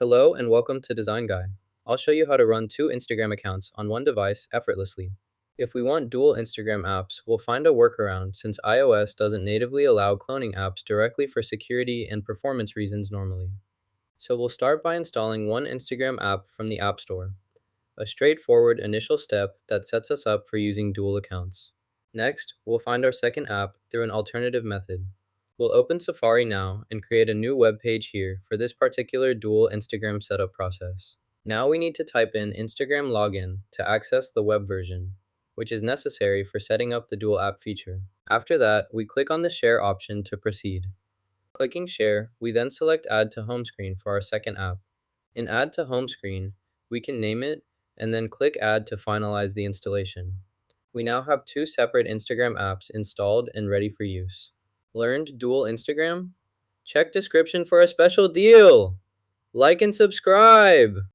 Hello and welcome to Design Guy. I'll show you how to run two Instagram accounts on one device effortlessly. If we want dual Instagram apps, we'll find a workaround since iOS doesn't natively allow cloning apps directly for security and performance reasons normally. So we'll start by installing one Instagram app from the App Store, a straightforward initial step that sets us up for using dual accounts. Next, we'll find our second app through an alternative method. We'll open Safari now and create a new web page here for this particular dual Instagram setup process. Now we need to type in Instagram login to access the web version, which is necessary for setting up the dual app feature. After that, we click on the share option to proceed. Clicking share, we then select add to home screen for our second app. In add to home screen, we can name it and then click add to finalize the installation. We now have two separate Instagram apps installed and ready for use. Learned dual Instagram? Check description for a special deal! Like and subscribe!